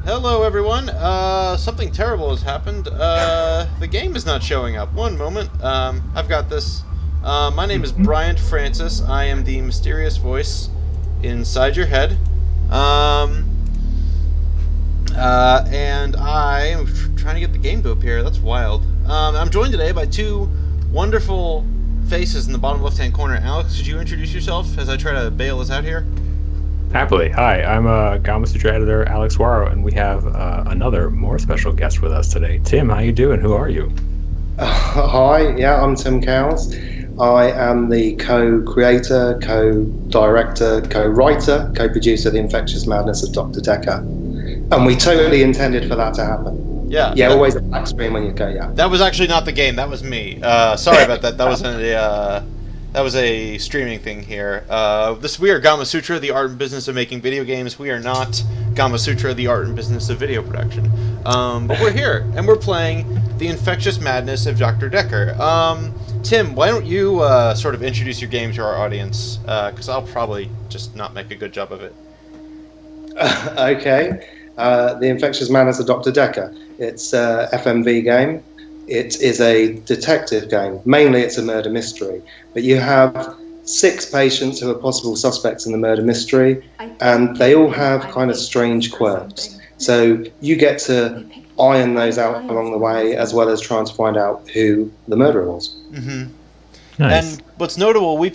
Hello, everyone. Something terrible has happened. The game is not showing up. One moment. I've got this. My name is Bryant Francis. I am the mysterious voice inside your head. And I am trying to get the game to appear. That's wild. I'm joined today by two wonderful faces in the bottom left-hand corner. Alex, could you introduce yourself as I try to bail us out here? Happily. Hi, I'm Gamasutra editor Alex Waro, and we have another more special guest with us today. Tim, how you doing? Who are you? Hi, yeah, I'm Tim Cowles. I am the co-creator, co-director, co-writer, co-producer of The Infectious Madness of Dr. Decker. And we totally intended for that to happen. Yeah. Yeah, always a black screen when you go, yeah. That was actually not the game. That was me. Sorry about that. That was a streaming thing here. We are Gamasutra, the art and business of making video games. We are not Gamasutra, the art and business of video production. But we're here, and we're playing The Infectious Madness of Dr. Decker. Tim, why don't you sort of introduce your game to our audience? Because I'll probably just not make a good job of it. Okay. The Infectious Madness of Dr. Decker. It's a FMV game. It is a detective game. Mainly it's a murder mystery. But you have 6 patients who are possible suspects in the murder mystery, and they all have kind of strange quirks. So you get to iron those out along the way, as well as trying to find out who the murderer was. Mm-hmm. Nice. And what's notable, we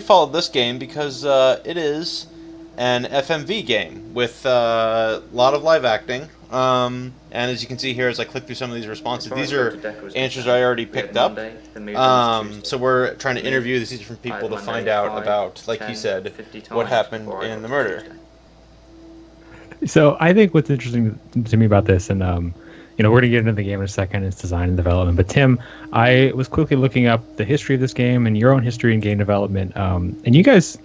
followed this game because it is an FMV game with a lot of live acting. And as you can see here, as I click through some of these responses, these are answers I already picked up. So we're trying to interview these different people to find out about, like you said, what happened in the murder. So I think what's interesting to me about this, and we're going to get into the game in a second, its design and development. But Tim, I was quickly looking up the history of this game and your own history in game development. And you guys,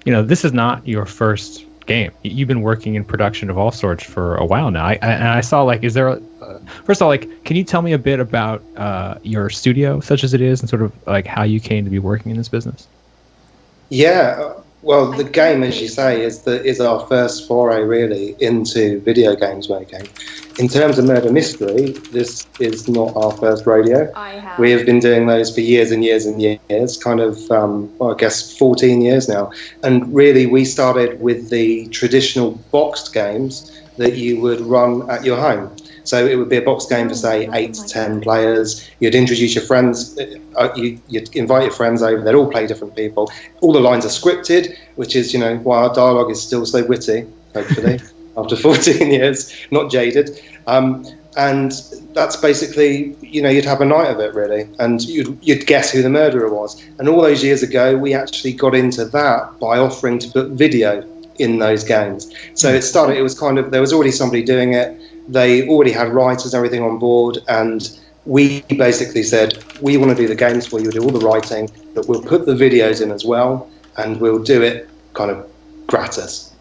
this is not your first game. You've been working in production of all sorts for a while now. I saw, is there first of all, can you tell me a bit about your studio, such as it is, and sort of how you came to be working in this business? Yeah, well, the game, as you say, is our first foray really into video games making. In terms of murder mystery, this is not our first rodeo. We have been doing those for years and years and years, kind of, I guess 14 years now. And really, we started with the traditional boxed games that you would run at your home. So it would be a boxed game for, say, 8 to 10 players. You'd introduce your friends, you'd invite your friends over, they'd all play different people. All the lines are scripted, which is, why our dialogue is still so witty, hopefully. After 14 years, not jaded. And that's basically, you'd have a night of it, really, and you'd guess who the murderer was. And all those years ago, we actually got into that by offering to put video in those games. So it was kind of, there was already somebody doing it. They already had writers and everything on board, and we basically said, we want to do the games for you, we'll do all the writing, but we'll put the videos in as well, and we'll do it kind of gratis.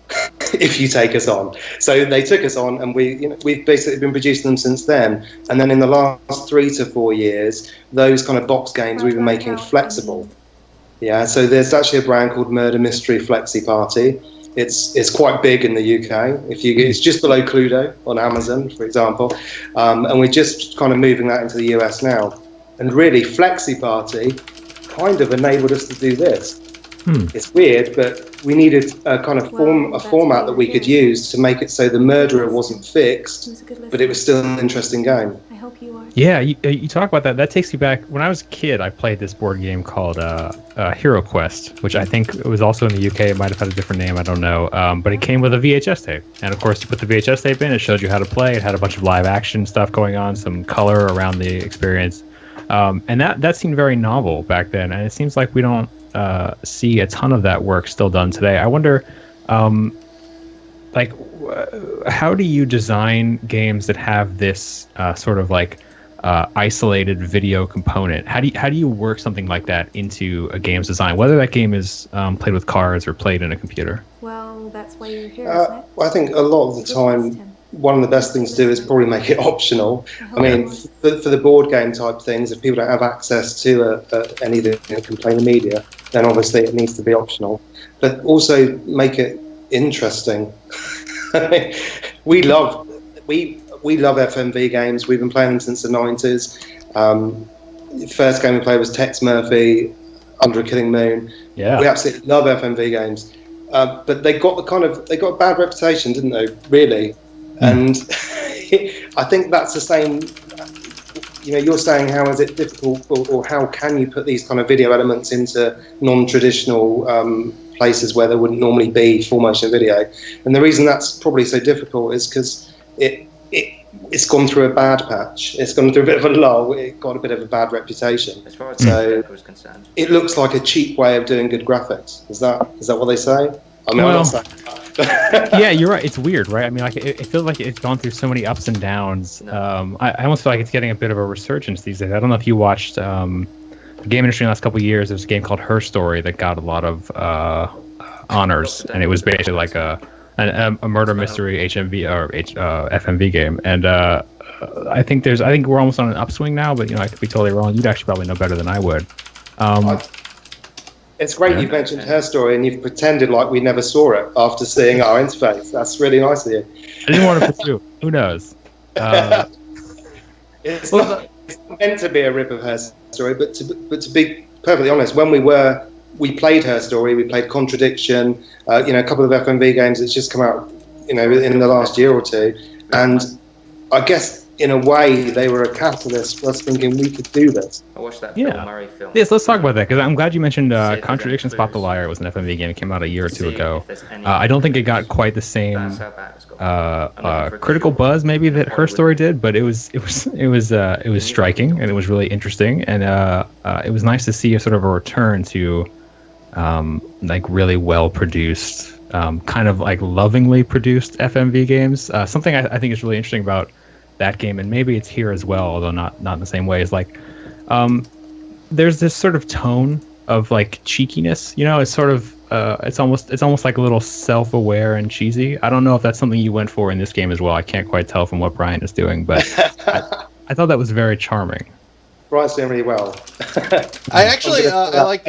If you take us on. So they took us on, and we've basically been producing them since then. And then in the last 3 to 4 years, those kind of box games we've been making flexible. Yeah, so there's actually a brand called Murder Mystery Flexi Party. It's quite big in the UK. It's just below Cluedo on Amazon, for example, and we're just kind of moving that into the US now. And really, Flexi Party kind of enabled us to do this. It's weird, but we needed a kind of format that we could use to make it so the murderer wasn't fixed, but it was still an interesting game. I hope you are. Yeah, you talk about that. That takes me back. When I was a kid, I played this board game called Hero Quest, which I think it was also in the UK. It might have had a different name, I don't know. But it came with a VHS tape. And of course, you put the VHS tape in, it showed you how to play. It had a bunch of live action stuff going on, some color around the experience. And that seemed very novel back then. And it seems like we don't see a ton of that work still done today. I wonder, how do you design games that have this sort of isolated video component? How do you work something like that into a game's design, whether that game is played with cards or played in a computer? Well, that's why you're here, isn't it? I think a lot of the time, one of the best things to do is probably make it optional. I mean, for the board game type things, if people don't have access to any that can play the media, then obviously it needs to be optional. But also make it interesting. I mean, we love we love FMV games. We've been playing them since the 90s. The first game we played was Tex Murphy, Under a Killing Moon. Yeah. We absolutely love FMV games. But they got a bad reputation, didn't they? Really, and I think that's the same. You're saying how is it difficult, or how can you put these kind of video elements into non-traditional places where there wouldn't normally be full motion video? And the reason that's probably so difficult is because it's gone through a bad patch. It's gone through a bit of a lull. It got a bit of a bad reputation. As far as the was concerned, it looks like a cheap way of doing good graphics. Is that what they say? I mean, I'm not saying that. Yeah, you're right. It's weird, right? I mean, like it feels like it's gone through so many ups and downs. No. I almost feel like it's getting a bit of a resurgence these days. I don't know if you watched the game industry in the last couple of years. There's a game called Her Story that got a lot of honors, and it was basically like a murder mystery HMV or FMV game. And I think we're almost on an upswing now, but I could be totally wrong. You'd actually probably know better than I would. It's great you've mentioned Her Story and you've pretended like we never saw it after seeing our interface. That's really nice of you. I didn't want to pursue. Who knows? It's not meant to be a rip of Her Story, but to be perfectly honest, when we played Her Story, we played Contradiction, a couple of FMV games that's just come out, in the last year or two, and I guess in a way they were a catalyst for us thinking we could do this. I watched that Bill Murray film. Yes, let's talk about that, because I'm glad you mentioned Contradiction Spot the Liar. It was an FMV game. It came out a year or two ago. I don't think it got quite the same critical buzz maybe that Her Story did, but it was striking, and it was really interesting, and it was nice to see a sort of a return to like really well produced, kind of like lovingly produced FMV games. Something I think is really interesting about that game, and maybe it's here as well, although not in the same way, is like there's this sort of tone of like cheekiness. It's sort of it's almost like a little self-aware and cheesy. I don't know if that's something you went for in this game as well. I can't quite tell from what Brian is doing, but I thought that was very charming. Brian's doing really well. I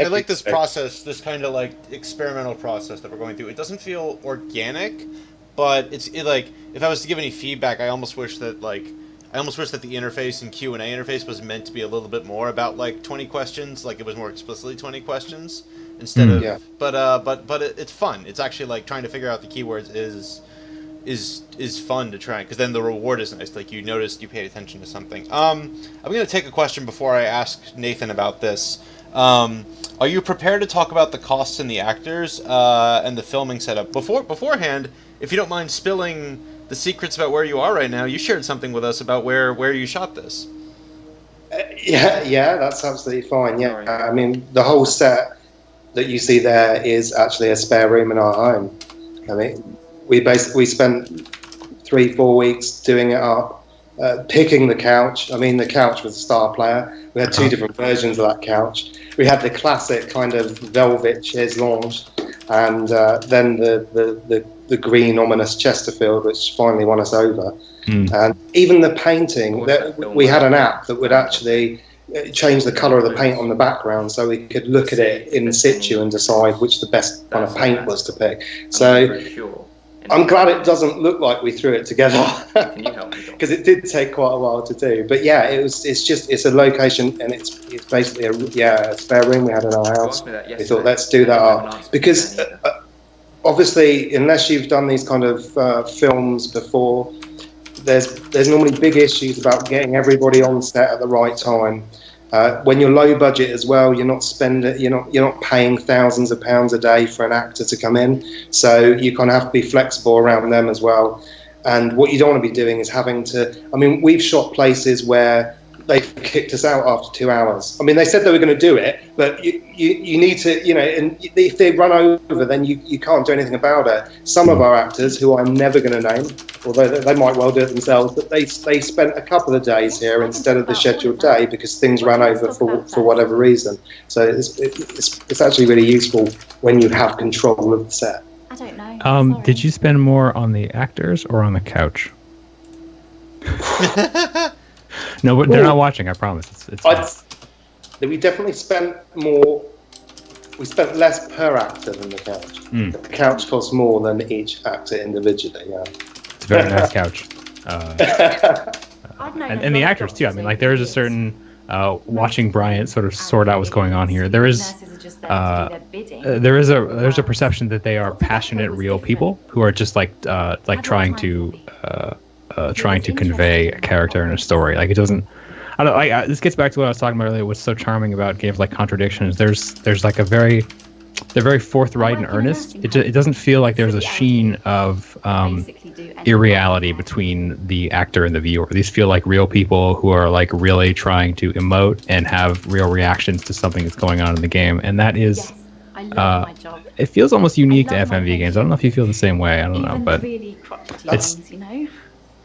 like this process, this kind of like experimental process that we're going through. It doesn't feel organic, but it's like, if I was to give any feedback, I almost wish that the interface and Q&A interface was meant to be a little bit more about like 20 questions, like it was more explicitly 20 questions instead of. Yeah. But it's fun. It's actually like trying to figure out the keywords is fun to try, because then the reward is nice. Like you noticed, you paid attention to something. I'm going to take a question before I ask Nathan about this. Are you prepared to talk about the costs and the actors and the filming setup beforehand? If you don't mind spilling the secrets about where you are right now, you shared something with us about where you shot this. Yeah, that's absolutely fine. Yeah, I mean the whole set that you see there is actually a spare room in our home. I mean, we spent 3-4 weeks doing it up, picking the couch. I mean, the couch was a star player. We had 2 different versions of that couch. We had the classic kind of velvet chaise lounge, and then the green ominous Chesterfield, which finally won us over. And even the painting, we had an app that would actually change the colour of the paint on the background, so we could look at it in situ and decide which the best kind of paint was to pick. So I'm glad it doesn't look like we threw it together, because it did take quite a while to do. But yeah, it's a location, and it's basically a spare room we had in our house. We thought, let's do that up, because obviously, unless you've done these kind of films before, there's normally big issues about getting everybody on set at the right time. When you're low budget as well, you're not paying thousands of pounds a day for an actor to come in, so you kind of have to be flexible around them as well. And what you don't want to be doing is having to. I mean, we've shot places where they kicked us out after 2 hours. I mean, they said they were going to do it, but you need to, and if they run over, then you can't do anything about it. Some of our actors, who I'm never going to name, although they might well do it themselves, but they spent a couple of days here instead of the scheduled day because things ran over for whatever reason. So it's actually really useful when you have control of the set. I don't know. Did you spend more on the actors or on the couch? No, but they're not watching, I promise. We definitely spent more. We spent less per actor than the couch. The couch costs more than each actor individually, yeah. It's a very nice couch. And the actors too. I mean, like there is a certain watching Bryant sort of sort out what's going on here. There's a perception that they are passionate, real people who are just like trying to convey a character and a story. Like it doesn't. I don't. This gets back to what I was talking about earlier. What's so charming about games like Contradictions? There's like they're very forthright and earnest. It doesn't feel like there's a sheen of irreality between the actor and the viewer. These feel like real people who are like really trying to emote and have real reactions to something that's going on in the game. And that is, it feels almost unique to FMV games. I don't know if you feel the same way. I don't know, but it's.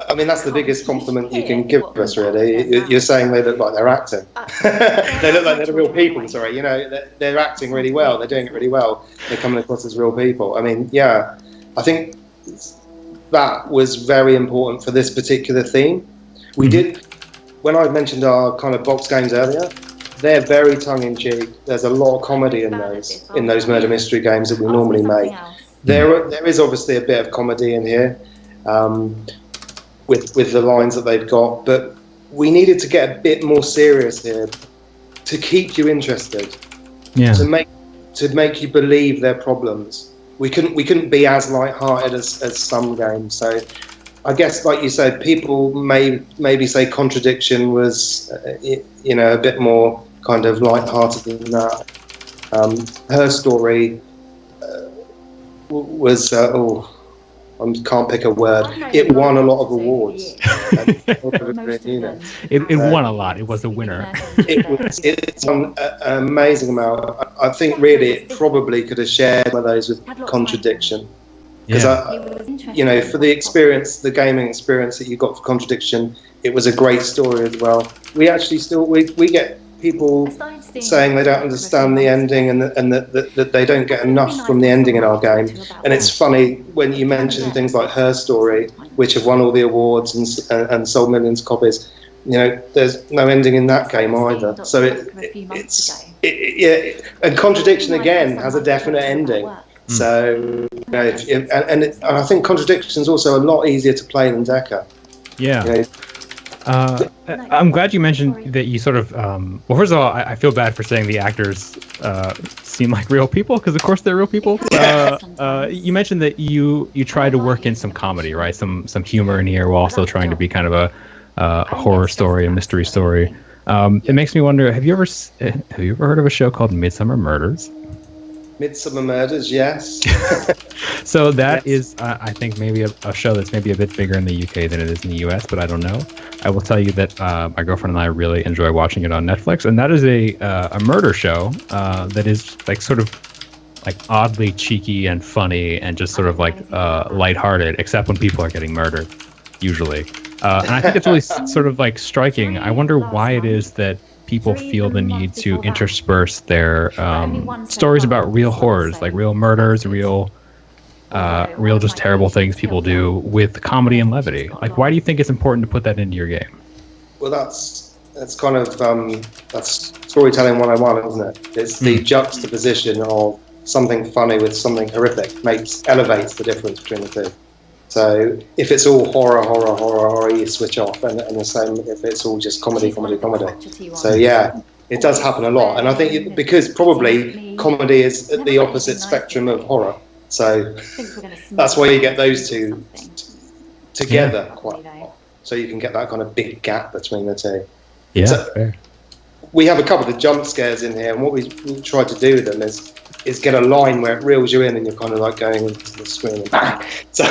I mean, that's the biggest compliment you can give us, really. You're saying they look like they're acting. They look like they're real people, sorry. You know, they're acting really well. They're doing it really well. They're coming across as real people. I mean, yeah, I think that was very important for this particular theme. We did, when I mentioned our kind of box games earlier, they're very tongue-in-cheek. There's a lot of comedy in those murder mystery games that we normally make. There is obviously a bit of comedy in here. With the lines that they've got, but we needed to get a bit more serious here to keep you interested, to make you believe their problems. We couldn't be as light-hearted as some games. So I guess, like you said, people maybe say Contradiction was a bit more kind of light-hearted than that. Her Story was I can't pick a word. It won a lot of awards. It won a lot. It was a winner. It's won an amazing amount. I think really it probably could have shared one of those with Contradiction. Because for the experience, the gaming experience that you got for Contradiction, it was a great story as well. We actually we get people saying they don't understand the ending and that they don't get enough from the ending in our game. And it's funny when you mention things like Her Story, which have won all the awards and sold millions of copies. You know, there's no ending in that game either. So and Contradiction again has a definite ending. So and I think Contradiction is also a lot easier to play than Decker. Yeah. You know, I'm glad you mentioned that you sort of. Well, first of all, I feel bad for saying the actors seem like real people because, of course, they're real people. You mentioned that you try to work in some comedy, right? Some humor in here, while also trying to be kind of a horror story, a mystery story. It makes me wonder: Have you ever heard of a show called Midsummer Murders? Midsummer Murders, yes. So that is, I think, maybe a show that's maybe a bit bigger in the UK than it is in the US, but I don't know. I will tell you that my girlfriend and I really enjoy watching it on Netflix, and that is a murder show that is like sort of like oddly cheeky and funny and just sort of like lighthearted, except when people are getting murdered, usually. And I think it's really sort of like striking. I wonder why it is that people feel the need to intersperse their stories about real horrors, like real murders, real just terrible things people do with comedy and levity. Like, why do you think it's important to put that into your game? Well, that's kind of that's storytelling 101, isn't it? It's the juxtaposition of something funny with something horrific elevates the difference between the two. So if it's all horror, you switch off, and the same if it's all just comedy. So yeah, it does happen a lot, and I think because probably comedy is at the opposite spectrum of horror, so that's why you get those two together quite a lot. So you can get that kind of big gap between the two. Yeah. So fair. We have a couple of jump scares in here, and what we tried to do with them is get a line where it reels you in and you're kind of like going into the screen and bang. So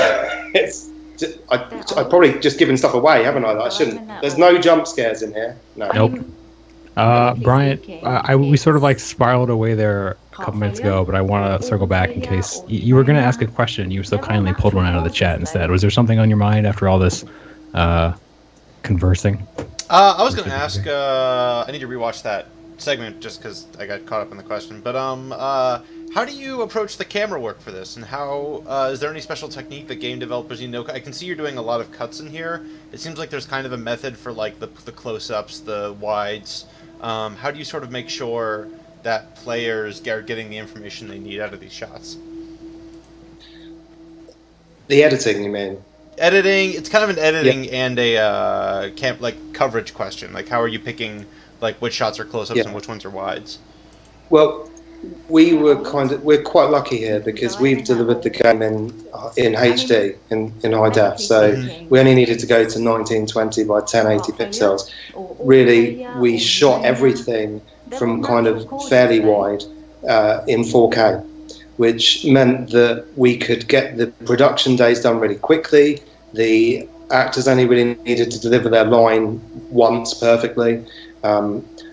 I've probably just given stuff away, haven't I? That I shouldn't. There's no jump scares in here. No. Nope. Bryant, we sort of like spiraled away there a couple minutes ago, but I want to circle back in case you were going to ask a question. You so kindly pulled one out of the chat instead. Was there something on your mind after all this conversing? I was going to ask. I need to rewatch that segment just because I got caught up in the question. But how do you approach the camera work for this? And how is there any special technique that game developers know? I can see you're doing a lot of cuts in here. It seems like there's kind of a method for like the close-ups, the wides. How do you sort of make sure that players are getting the information they need out of these shots? The editing, you mean? editing. It's kind of an editing and a coverage question. Like, how are you picking like which shots are close-ups and which ones are wides? Well, we're quite lucky here because we've delivered the game in HD in high def, so we only needed to go to 1920 by 1080 pixels. Really, we shot everything from kind of fairly wide in 4K, which meant that we could get the production days done really quickly. The actors only really needed to deliver their line once perfectly.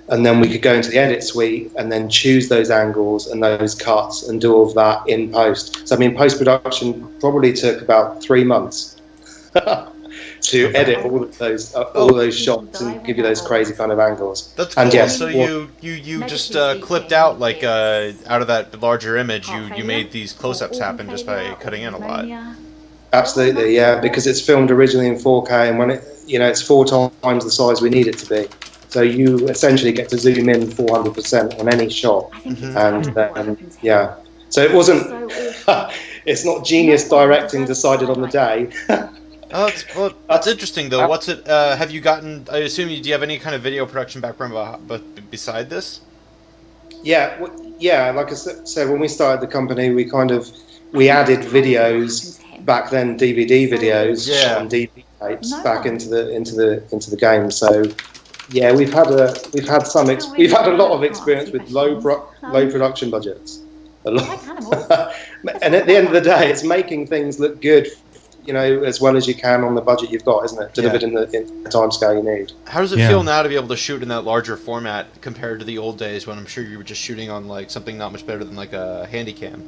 And then we could go into the edit suite and then choose those angles and those cuts and do all of that in post. So I mean, post-production probably took about 3 months to edit all of those shots and give you those crazy kind of angles. That's cool. And yes, so you just clipped out like out of that larger image, you made these close-ups happen just by cutting in a lot. Absolutely, yeah, because it's filmed originally in 4K, and when it's 4 times the size we need it to be. So you essentially get to zoom in 400% on any shot, and yeah. So it wasn't. It's not genius directing decided on the day. That's interesting though. What's it? Have you gotten? I assume do you have any kind of video production background, but beside this? Yeah. Like I said, when we started the company, we added videos back then, DVD videos on DVD tapes back into the game. So. Yeah, we've had a lot of experience with low production budgets. A lot. And at the end of the day, it's making things look good, as well as you can on the budget you've got, isn't it? Delivered in the time scale you need. How does it feel now to be able to shoot in that larger format compared to the old days when I'm sure you were just shooting on like something not much better than like a Handycam?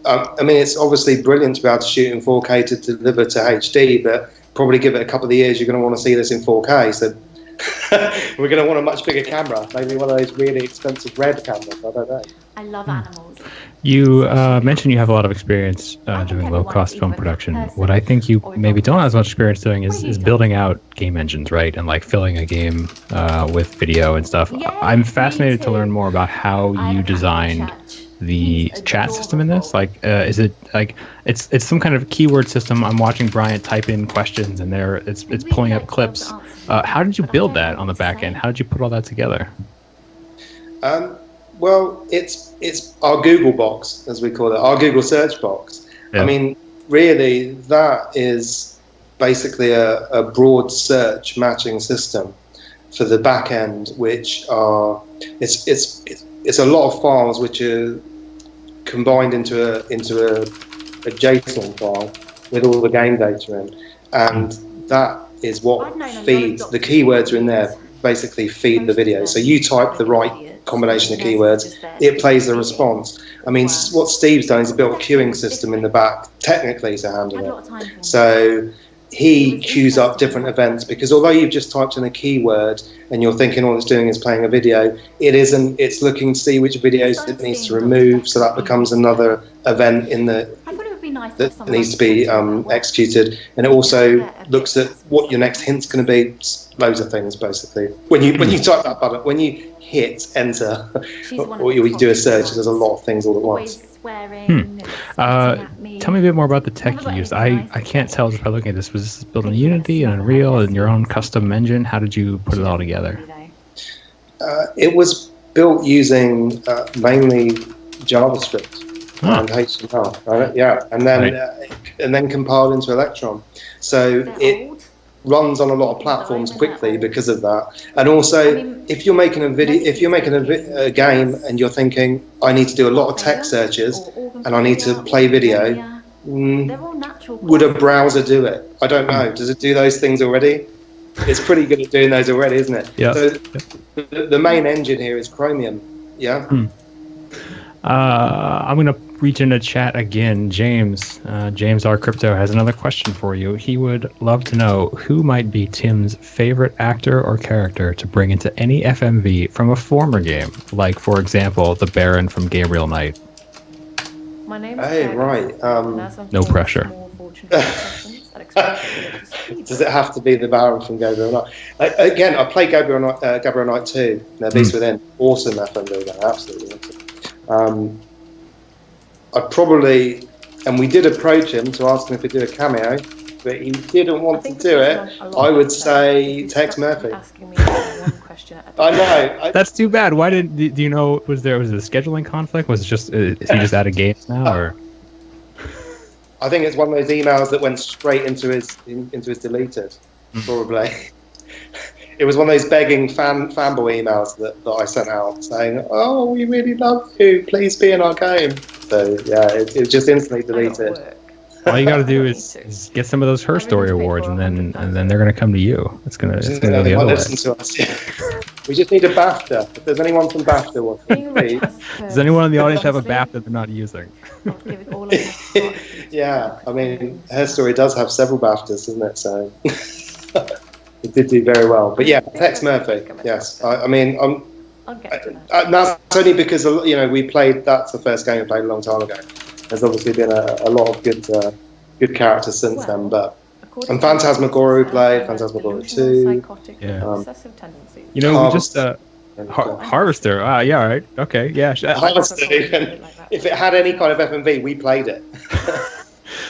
I mean, it's obviously brilliant to be able to shoot in 4K to deliver to HD, but probably give it a couple of years, you're going to want to see this in 4K. So. We're going to want a much bigger camera, maybe one of those really expensive red cameras. I don't know. I love animals. You mentioned you have a lot of experience doing low-cost film production. What I think you maybe don't have as much experience doing is building out game engines, right? And like filling a game with video and stuff. I'm fascinated to learn more about how you designed the chat system in this. Like, is it like it's some kind of keyword system? I'm watching Bryant type in questions, and it's pulling up clips. How did you build that on the back end? How did you put all that together? Well, it's our Google box, as we call it, our Google search box. Yeah. I mean, really, that is basically a broad search matching system for the back end, which are it's a lot of files which are combined into a JSON file with all the game data in, and that is what feeds the keywords are in there. Basically, feed the video. So you type the right combination of keywords, it plays the response. I mean, what Steve's done is built a queuing system in the back, technically, to handle it. So he queues up different events, because although you've just typed in a keyword and you're thinking all it's doing is playing a video, it isn't. It's looking to see which videos it needs to remove, so that becomes another event in the that needs to be executed, and it also looks at what your next hint's going to be. Loads of things, basically. When you type that button, when you hit enter, or you do a search, there's a lot of things all at once. Tell me a bit more about the tech you used. I can't tell just by looking at this. Was this built in Unity and Unreal and your own custom engine? How did you put it all together? It was built using mainly JavaScript and HTML, right? Yeah, and then compiled into Electron. So it runs on a lot of platforms quickly because of that. And also, if you're making a game and you're thinking, I need to do a lot of text searches and I need to play video, would a browser do it? I don't know. Does it do those things already? It's pretty good at doing those already, isn't it? Yeah. So the main engine here is Chromium. Yeah. I'm going to reach into chat again. James R. Crypto has another question for you. He would love to know who might be Tim's favorite actor or character to bring into any FMV from a former game, like, for example, the Baron from Gabriel Knight. My name is Hey, right. No pressure. Does it have to be the Baron from Gabriel Knight? Again, I played Gabriel Knight 2, Beast Within. Awesome FMV game, absolutely awesome. I'd probably, and we did approach him to ask him if he'd do a cameo, but he didn't I want to think do it's it, a lot I would better. say You're Tex stuck Murphy. asking me one question at a I time. know. That's too bad. Why did do you know? Was it a scheduling conflict? Was it just is he just out of games now, or? I think it's one of those emails that went straight into his deleted, probably. It was one of those begging fanboy emails that I sent out saying, "Oh, we really love you. Please be in our game." So yeah, it was just instantly I got deleted. work. All you got to I do don't is, need to. is get some of those Her Story Everything's paid awards, for and 100 then times they're gonna come to you. It's gonna go They the might other way. listen to us. We just need a BAFTA. If there's anyone from BAFTA, Being rich please. has Does anyone in the audience have a honestly, BAFTA they're not using? I'll give it all of my heart. Yeah, I mean, Her Story does have several BAFTAs, doesn't it? So it did do very well. But yeah, Tex Murphy. Yes, I mean, I'll get to that. that's only because we played. That's the first game we played a long time ago. There's obviously been a lot of good characters since then. But and Phantasmagoria we played, Phantasmagoria 2. Yeah. Obsessive tendencies. You know, we just Harvester. Harvester. Ah, yeah, all right, okay, yeah. Harvester. If it had any kind of FMV, we played it.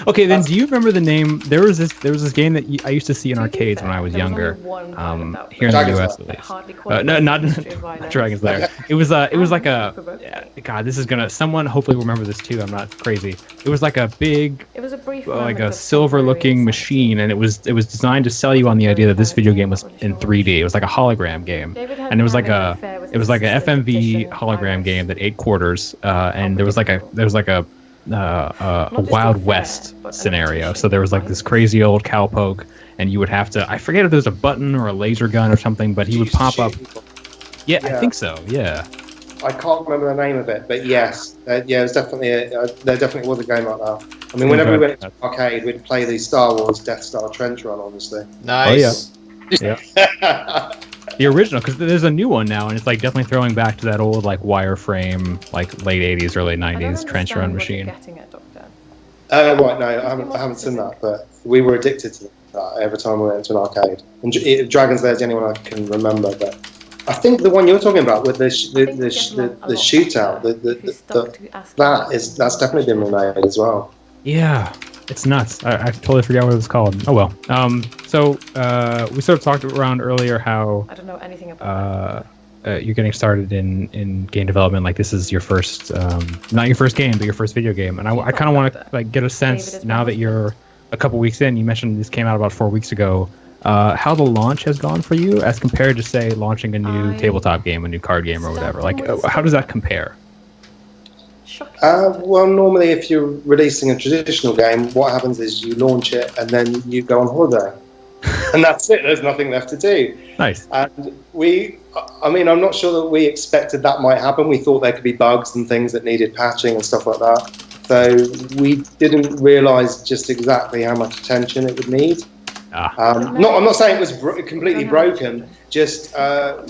Okay, then do you remember the name? There was this game that I used to see in arcades when I was There was younger. only one kind of that Here in the Dragon's US Lair. at least. hardly No, qualifies not for history of violence. Dragon's Lair. It was like a Provoking. God. This is gonna someone hopefully will remember this too. I'm not crazy. It was like a big, It was a brief like moment a of silver-looking temporary machine, and it was designed to sell you on the idea that this video game was in 3D. It was like a hologram game, David had and it was like an a affair with it was like a his sister, FMV Petition hologram Iris. game that ate quarters, and there was like a just Wild affair, West but an scenario. petition So there was like this crazy old cowpoke, and you would have to, I forget if there was a button or a laser gun or something, but he would pop up. Yeah, I Yeah. think so. Yeah. I can't remember the name of it, but yes, yeah, it was definitely there definitely was a game like that. I mean, whenever we went to the arcade, we'd play the Star Wars Death Star Trench Run, obviously. Nice. Yeah. The original, because there's a new one now, and it's like definitely throwing back to that old like wireframe, like late 80s, early 90s trench run machine. Right, no, I haven't seen that, but we were addicted to that every time we went to an arcade. And Dragon's Lair is the only one I can remember, but I think the one you're talking about with the shootout, that's definitely been remade as well. Yeah, it's nuts. I totally forgot what it was called. Oh well. So we sort of talked around earlier how I don't know anything about you're getting started in game development. Like this is your first, not your first game, but your first video game. And I kind of want to like get a sense now that you're a couple weeks in. You mentioned this came out about 4 weeks ago. How the launch has gone for you as compared to say launching a new tabletop game, a new card game or whatever. Like how does that compare? Well, normally if you're releasing a traditional game, what happens is you launch it and then you go on holiday. And that's it. There's nothing left to do. Nice. And I'm not sure that we expected that might happen. We thought there could be bugs and things that needed patching and stuff like that. So we didn't realise just exactly how much attention it would need. I'm not saying it was completely broken. Just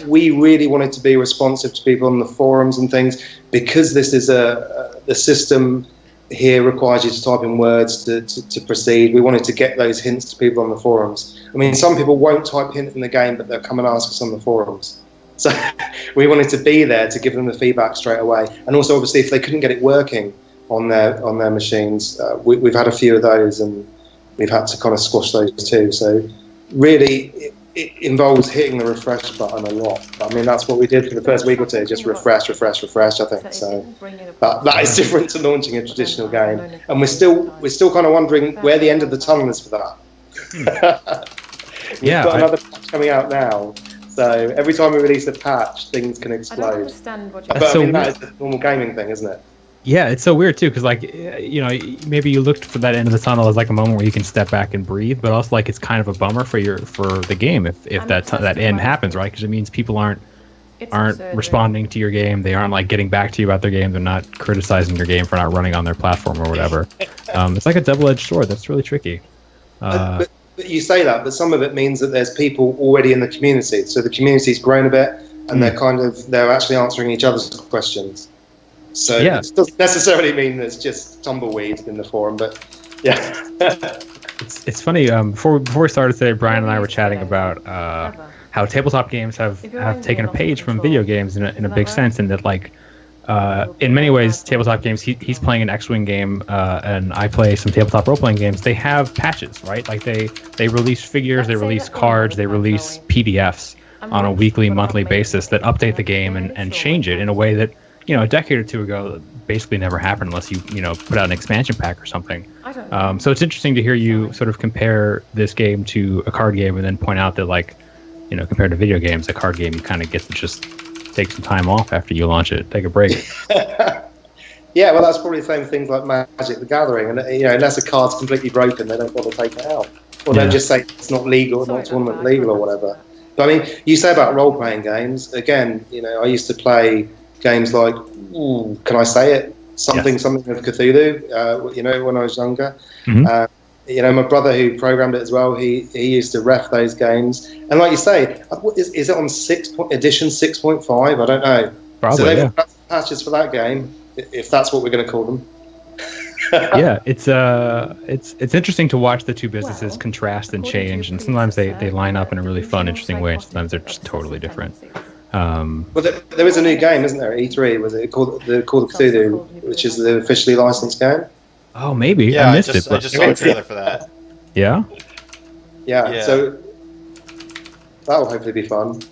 we really wanted to be responsive to people on the forums and things, because this is the system here requires you to type in words to proceed. We wanted to get those hints to people on the forums. I mean, some people won't type hint in the game, but they'll come and ask us on the forums. So we wanted to be there to give them the feedback straight away. And also, obviously, if they couldn't get it working on their machines, we've had a few of those, and we've had to kind of squash those too. So really, it involves hitting the refresh button a lot. I mean, that's what we did for the first week or two, just refresh, I think. So that is different to launching a traditional game. And we're still kind of wondering where the end of the tunnel is for that. We've got another patch coming out now. So every time we release a patch, things can explode. But I mean, that is a normal gaming thing, isn't it? Yeah, it's so weird too, because like, you know, maybe you looked for that end of the tunnel as like a moment where you can step back and breathe, but also like it's kind of a bummer for the game if that end happens, right? Because it means people aren't responding to your game, they aren't like getting back to you about their game, they're not criticizing your game for not running on their platform or whatever. It's like a double-edged sword. That's really tricky. But you say that, but some of it means that there's people already in the community, so the community's grown a bit, and they're actually answering each other's questions. So it doesn't necessarily mean there's just tumbleweed in the forum, but yeah. It's funny. Before we started today, Brian and I were chatting about how tabletop games have taken a page from video games in a big sense, and that like in many ways, tabletop games, he's playing an X-Wing game, and I play some tabletop role-playing games. They have patches, right? Like they release figures, they release cards, they release PDFs on a weekly, monthly basis that update the game and change it in a way that, a decade or two ago basically never happened unless you put out an expansion pack or something. So it's interesting to hear you sort of compare this game to a card game and then point out that, like, compared to video games, a card game, you kind of get to just take some time off after you launch it, take a break. Yeah, well, that's probably the same things like Magic the Gathering, and unless a card's completely broken, they don't bother taking it out, or they'll just say it's not legal, not tournament legal or whatever. But I mean, you say about role-playing games again. I used to play games like, can I say it? Something of Cthulhu. When I was younger. My brother who programmed it as well, he used to ref those games. And like you say, is it on edition 6.5? I don't know. Probably, so they've got patches for that game, if that's what we're going to call them. Yeah, it's interesting to watch the two businesses contrast and change, and sometimes they line up in a really fun, interesting way, and sometimes they're just totally different. Well, there is a new game, isn't there? E3 was it called Cthulhu, which is the officially licensed game. Oh, maybe. Yeah, I missed it. I just saw a trailer for that. Yeah? Yeah, so that'll hopefully be fun.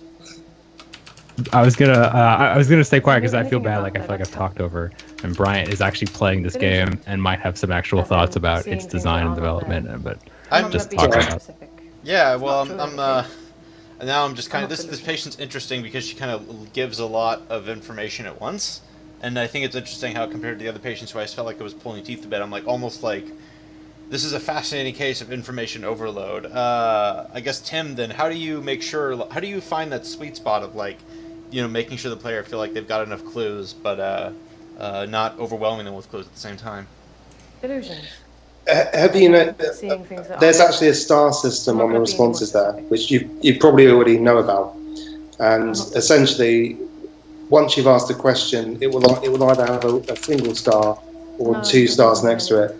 I was gonna stay quiet because I feel bad. Like, I feel like I've talked over, and Bryant is actually playing this game and might have some actual thoughts about its design and development. But I'm just talking about. Yeah, well, now I'm just kind of this patient's interesting because she kind of gives a lot of information at once. And I think it's interesting how, compared to the other patients who I felt like I was pulling teeth a bit, I'm like, almost like, this is a fascinating case of information overload. I guess, Tim, then, how do you find that sweet spot of, like, making sure the player feel like they've got enough clues, but not overwhelming them with clues at the same time? Illusions. Have you there's actually a star system on the responses there, which you probably already know about. And essentially, once you've asked a question, it will either have a single star or 2 stars next to it.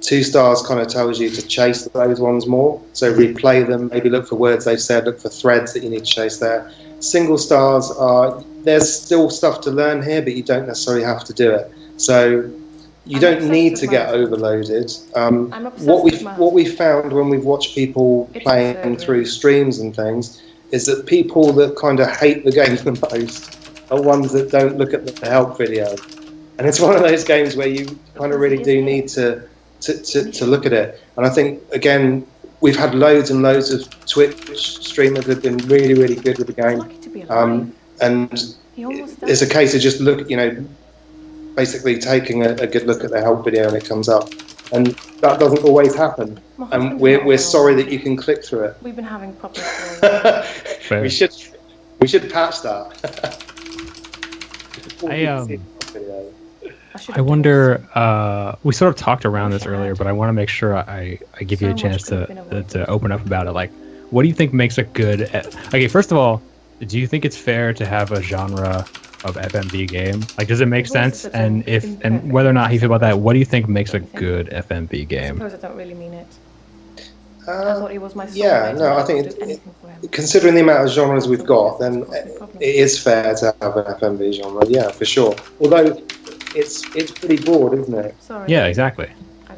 2 stars kind of tells you to chase those ones more. So replay them, maybe look for words they've said, look for threads that you need to chase there. Single stars there's still stuff to learn here, but you don't necessarily have to do it. So you don't need to get overloaded. What we found when we've watched people playing through streams and things is that people that kind of hate the game the most are ones that don't look at the help video, and it's one of those games where you kind of really do need to look at it. And I think, again, we've had loads and loads of Twitch streamers that have been really, really good with the game, and it's a case of just basically taking a good look at the help video when it comes up, and that doesn't always happen. And we're sorry that you can click through it. We've been having problems. we should patch that. I wonder. We sort of talked around this earlier, but I want to make sure I give you a chance to open up about it. Like, what do you think makes a good? Okay, first of all, do you think it's fair to have a genre of FMV game? Like, does it make sense? And whether or not you feel about that, what do you think makes a good FMV game? I suppose I don't really mean it. I thought he was my I think considering the amount of genres we've got, then it is fair to have an FMV genre. Yeah, for sure. Although it's pretty broad, isn't it? Yeah, exactly.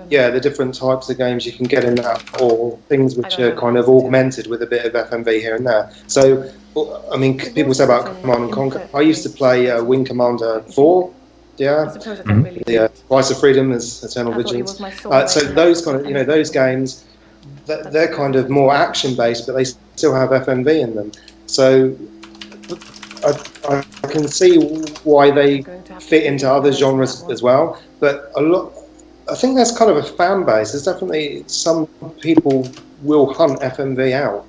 Yeah, the different types of games you can get in that, or things which are kind of augmented with a bit of FMV here and there. So, I mean, people say about Command and Conquer. I used to play Wing Commander 4. Yeah, the Rise of Freedom is Eternal Vigilance. So those kind of, those games, they're kind of more action-based, but they still have FMV in them. So I can see why they fit into other genres as well. But I think there's kind of a fan base. There's definitely some people will hunt FMV out.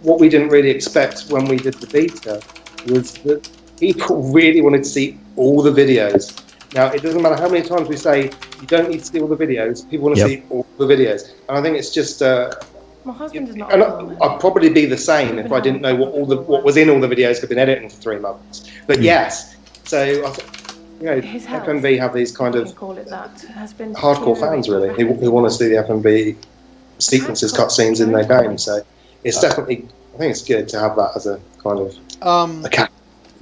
What we didn't really expect when we did the beta was that people really wanted to see all the videos. Now, it doesn't matter how many times we say you don't need to see all the videos. People want to see all the videos, and I think it's just. My husband is not. I'd probably be the same if I didn't know what was in all the videos. I've been editing for 3 months, but yes. So FMV have these kind of hardcore fans really who want to see the FMV sequences, cutscenes in their game. So it's definitely. I think it's good to have that as a kind of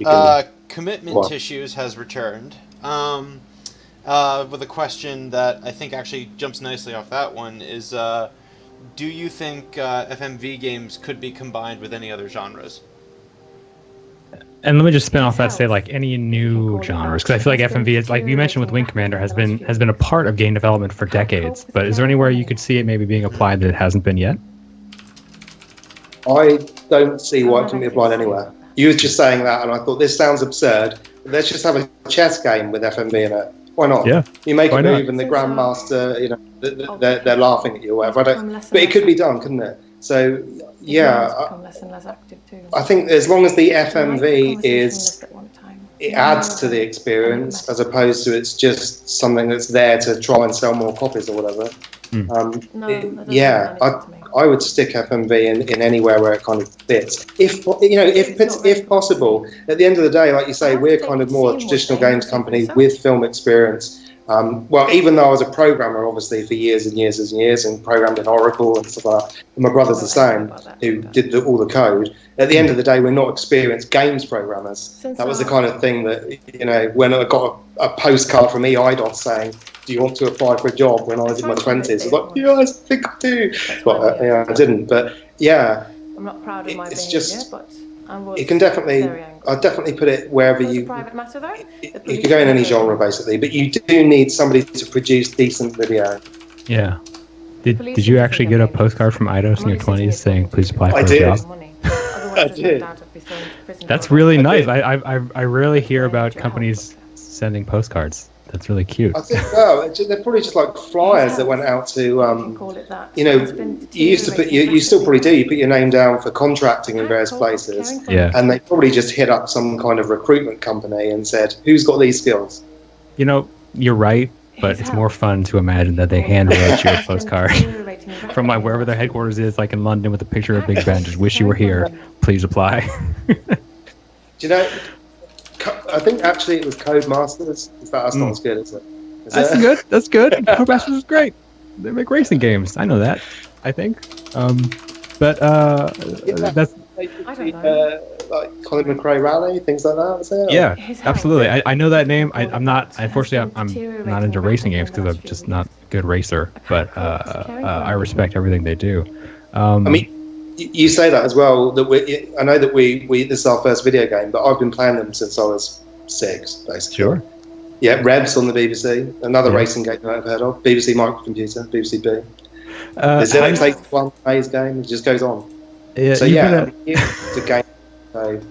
a Commitment What? Tissues has returned. With a question that I think actually jumps nicely off that one is, do you think FMV games could be combined with any other genres? And let me just spin off that, say like any new genres, because I feel like FMV is, like you mentioned with Wing Commander, has been a part of game development for decades. But is there anywhere you could see it maybe being applied that it hasn't been yet? I don't see why it can be applied anywhere. You were just saying that, and I thought this sounds absurd. Let's just have a chess game with FMV in it. Why not? Yeah. You make a Why not? move, and the grandmaster, you know, they're laughing at you or whatever. But it could be done, couldn't it? So yeah, I think as long as the FMV it adds to the experience as opposed to it's just something that's there to try and sell more copies or whatever. I would stick FMV in anywhere where it kind of fits. If possible. At the end of the day, like you say, we're kind of more a traditional games company with film experience. Well, even though I was a programmer, obviously, for years and years and years, and programmed in Oracle and stuff like that, and my brother's the same, who did all the code. At the end of the day, we're not experienced games programmers. That was the kind of thing that, you know, when I got a postcard from EIDOS saying, do you want to apply for a job when I was in my 20s? I was like, yeah, I think I do. But I didn't. But yeah, I'm not proud of my it's behaviour, just, but it can definitely, I'd definitely put it wherever you, private matter, though. you could go in any genre basically, but you do need somebody to produce decent video. Yeah. Did you actually get a postcard from IDOS in your 20s saying, please apply for a job? I did. That's really nice. I rarely hear about companies sending postcards. That's really cute. I think, well, they're probably just like flyers that went out to, you know, you used to put, you still probably do, you put your name down for contracting in various places. Yeah. And they probably just hit up some kind of recruitment company and said, who's got these skills? You know, you're right, but it's more fun to imagine that they handwrote you a postcard from like wherever their headquarters is, like in London, with a picture of Big Ben. Just wish you were here. Please apply. Do you know, I think actually it was Codemasters. That's not as good, is it? Good. That's good. Codemasters is great. They make racing games. I know that. I think. That's I don't know. Like Colin McRae Rally, things like that. Is it? Yeah, absolutely. I know that name. I'm not. Unfortunately, I'm not into racing games because I'm just not a good racer. But I respect everything they do. I mean, you say that as well. That I know that we this is our first video game, but I've been playing them since I was 6, basically. Sure. Yeah, Rebs on the BBC, another racing game you might have heard of. BBC Microcomputer, BBC B. The Zero Take One Maze game. It just goes on. Yeah, so yeah, it's a game. So,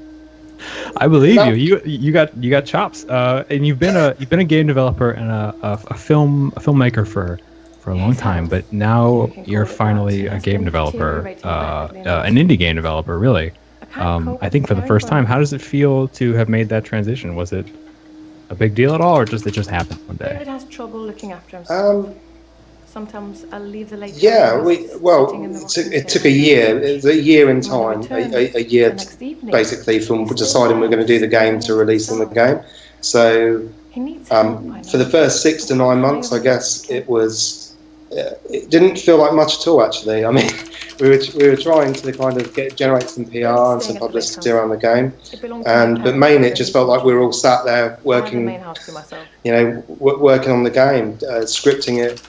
I believe you. You got chops. And you've been a game developer and a filmmaker for a long time, but now you're finally a game developer, an indie game developer, really. I think for the first time. How does it feel to have made that transition? Was it a big deal at all, or it just happened one day? David has trouble looking after himself. Sometimes I'll leave the late. Yeah, it took a year. It was a year in time, a year basically from deciding we're going to do the game to releasing the game. So for the first 6 to 9 months, I guess it was. It didn't feel like much at all, actually. I mean, we were trying to kind of generate some PR and some publicity around the game, but mainly it just felt like we were all sat there working, working on the game, scripting it.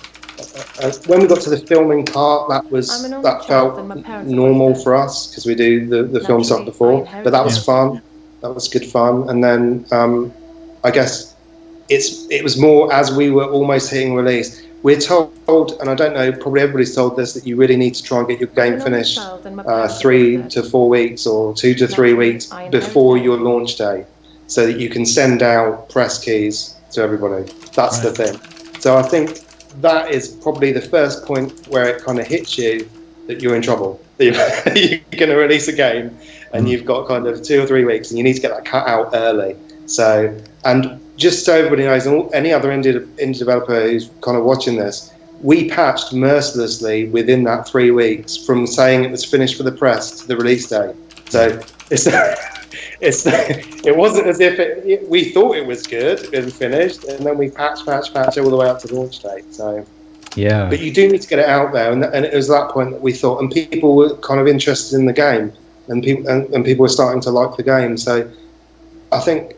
When we got to the filming part, that felt normal for us because we do the film stuff before. But that was fun. That was good fun. And then I guess it was more as we were almost hitting release. We're told, and I don't know, probably everybody's told this, that you really need to try and get your game finished 3 to 4 weeks or 2 to 3 weeks before your launch day, so that you can send out press keys to everybody. That's the thing. So I think that is probably the first point where it kind of hits you that you're in trouble. You're going to release a game and you've got kind of 2 or 3 weeks and you need to get that cut out early. So, and just so everybody knows, and any other indie developer who's kind of watching this, we patched mercilessly within that 3 weeks from saying it was finished for the press to the release date. So it wasn't as if we thought it was good and finished, and then we patch all the way up to launch date. So yeah, but you do need to get it out there, and it was at that point that we thought, and people were kind of interested in the game, and people were starting to like the game. So I think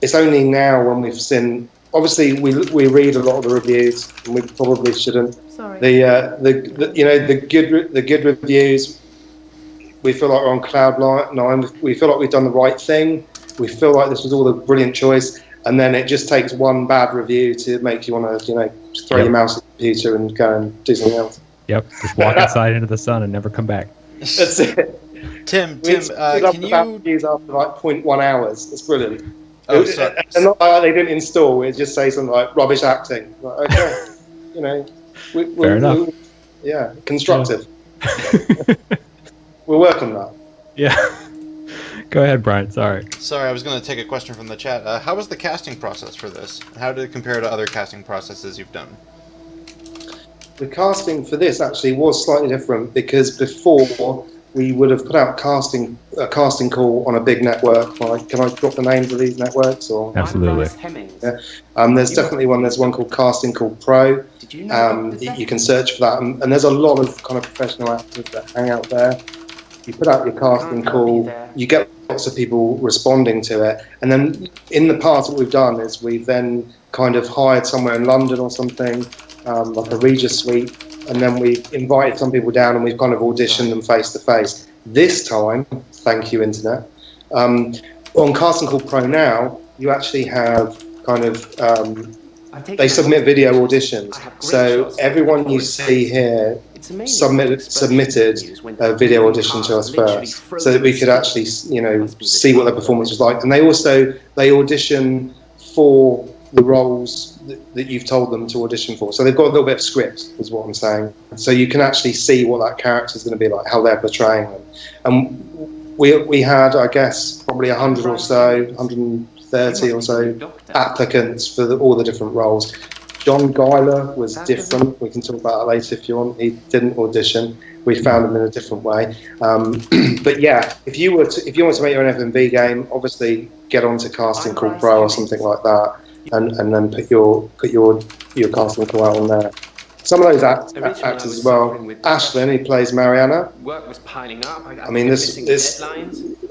it's only now when we've seen. Obviously, we read a lot of the reviews, and we probably shouldn't. Sorry. The good reviews. We feel like we're on cloud nine. We feel like we've done the right thing. We feel like this was all a brilliant choice, and then it just takes one bad review to make you want to, throw your mouse at the computer and go and do something else. Yep, just walk outside into the sun and never come back. That's it. Tim, Can can bad you? reviews after like 0.1 hours? It's brilliant. Oh, sorry. And not like they didn't install. It just say something like rubbish acting. Like, okay, Fair enough. Yeah, constructive. We'll work on that. Yeah. Go ahead, Brian. Sorry. Sorry, I was going to take a question from the chat. How was the casting process for this? How did it compare to other casting processes you've done? The casting for this actually was slightly different because before we would have put out a casting call on a big network. Like, can I drop the names of these networks? Or Absolutely. yeah. There's definitely one. There's one called Casting Call Pro. You can search for that, and there's a lot of kind of professional actors that hang out there. You put out your casting call, you get lots of people responding to it, and then in the past what we've done is we've then kind of hired somewhere in London or something, like a Regis suite, and then we've invited some people down and we've kind of auditioned them face to face. This time, thank you Internet, on Casting Call Pro now, you actually have kind of, they submit video auditions. So everyone you see here submitted a video audition to us first, so that we could actually, see what their performance was like. And they audition for the roles that you've told them to audition for. So they've got a little bit of script, is what I'm saying. So you can actually see what that character is going to be like, how they're portraying them. And we had, I guess, probably 100 or so, 130 or so applicants for all the different roles. John Guyler was different. We can talk about that later if you want. He didn't audition. We found him in a different way. But yeah, if you want to make your own FMV game, obviously get onto Casting Call Pro or something like that, and then put your casting call out on there. Some of those actors as well. Ashlyn, who plays Mariana. Work was piling up. I mean, this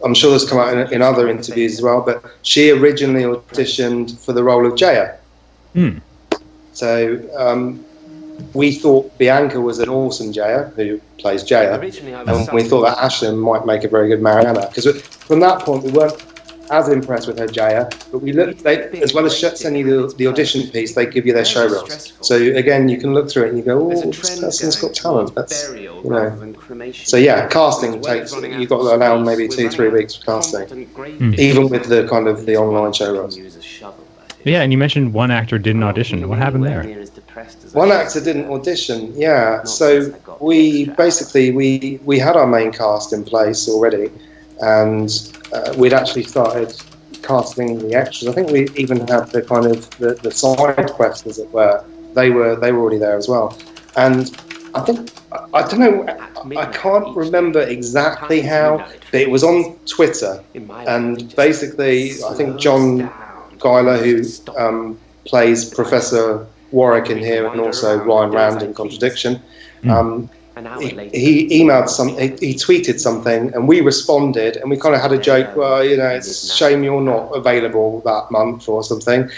I'm sure this come out in other interviews as well. But she originally auditioned for the role of Jaya. So we thought Bianca was an awesome Jaya, who plays Jaya, and we thought that Ashlyn might make a very good Mariana. Because from that point, we weren't as impressed with her Jaya, but we looked. As well as sending you the audition piece, they give you their show reels. So again, you can look through it and you go, "Oh, this person's got talent." That's So yeah, casting takes. You've got to allow maybe 2-3 weeks for casting, even with the kind of the online show reels. Yeah, and you mentioned one actor didn't audition. What happened there? One actor didn't audition. Yeah, so we basically we had our main cast in place already, and we'd actually started casting the extras. I think we even had the kind of the side quests, as it were. They were already there as well, and I think I don't know. I can't remember exactly how, but it was on Twitter, and basically I think John Guyler, who plays Professor Warwick in here, and also Ryan Rand in Contradiction. He emailed he tweeted something, and we responded, and we kind of had a joke. Well, it's a shame you're not available that month or something.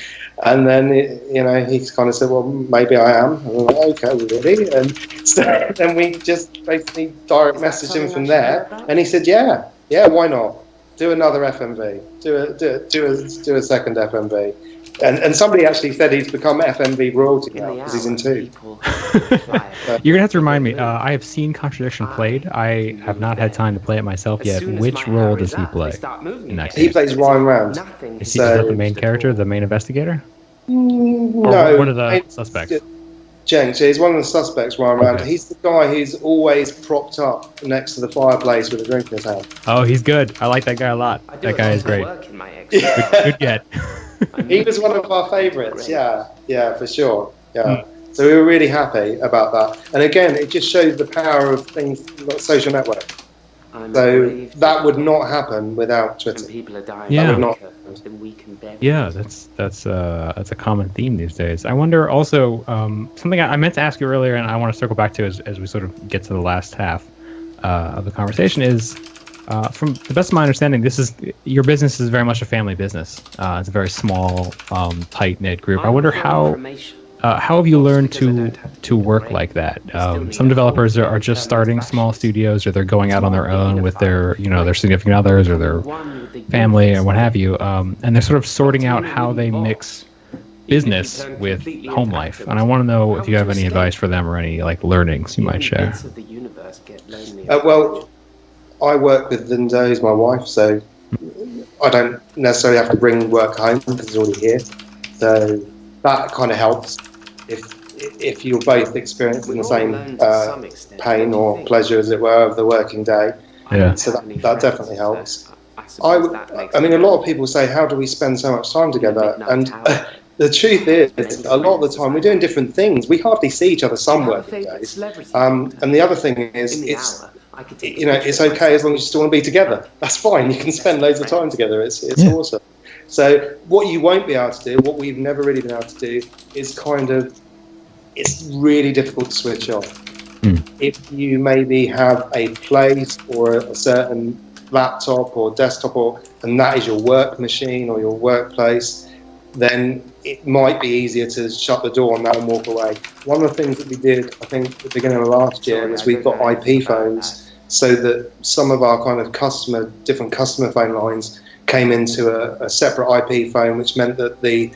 And then he kind of said, well, maybe I am. And we're like, okay, really? And so then we just basically direct messaged him from there, and he said, yeah, why not? Do another FMV. Do a second FMV. And somebody actually said he's become FMV royalty now because he's in 2. You're gonna have to remind me. I have seen Contradiction played. I have not had time to play it myself yet. Which role does he play in that game? He plays Ryan Rand. Is that the main character, the main investigator? No. Or one of the suspects? Jenks, he's one of the suspects, Ryan Rand. Okay. He's the guy who's always propped up next to the fireplace with a drink in his hand. Oh, he's good. I like that guy a lot. That guy is great. Good get. He was one of our favourites, yeah, for sure. Yeah. So we were really happy about that. And again, it just shows the power of things like social network. So that would not happen without Twitter. Yeah. That would not. Yeah, that's a common theme these days. I wonder also something I meant to ask you earlier, and I want to circle back to as we sort of get to the last half of the conversation is from the best of my understanding, your business is very much a family business. It's a very small, tight-knit group. I wonder how have you learned to work like that? Some developers are just starting small studios, or they're going out on their own with their significant others or their family or what have you, and they're sort of sorting out how they mix business with home life. And I want to know if you have any advice for them or any learnings you might share. Well, I work with Linda, who's my wife, so I don't necessarily have to bring work home because it's already here. So that kind of helps if you're both experiencing the same pain or pleasure, as it were, of the working day. Yeah. So that definitely helps. I mean, a lot of people say, how do we spend so much time together? And the truth is, a lot of the time we're doing different things. We hardly see each other some working days. And the other thing is, it's okay as long as you still want to be together. That's fine. You can spend loads of time together. It's awesome. So what you won't be able to do, what we've never really been able to do, is it's really difficult to switch off. If you maybe have a place or a certain laptop or desktop, and that is your work machine or your workplace, then it might be easier to shut the door on that and walk away. One of the things that we did, I think, at the beginning of last year, was we got IP phones so that some of our kind of different customer phone lines came into a separate IP phone, which meant that the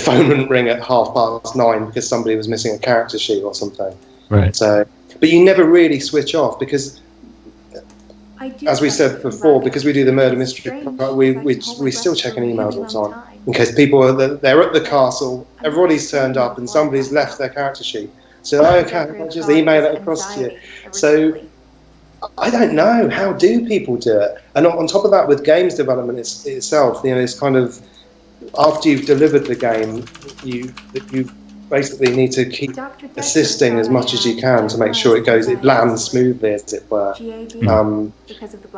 phone wouldn't ring at 9:30 because somebody was missing a character sheet or something. Right. So, but you never really switch off because, as we said before, because we do the murder mystery, we still checking emails all the time in case people they're at the castle, everybody's turned up, and somebody's left their character sheet. So okay, I'll just email it across to you. So I don't know, how do people do it? And on top of that, with games development itself, it's kind of, after you've delivered the game, you basically need to keep assisting as much as you can to make sure it lands smoothly, as it were.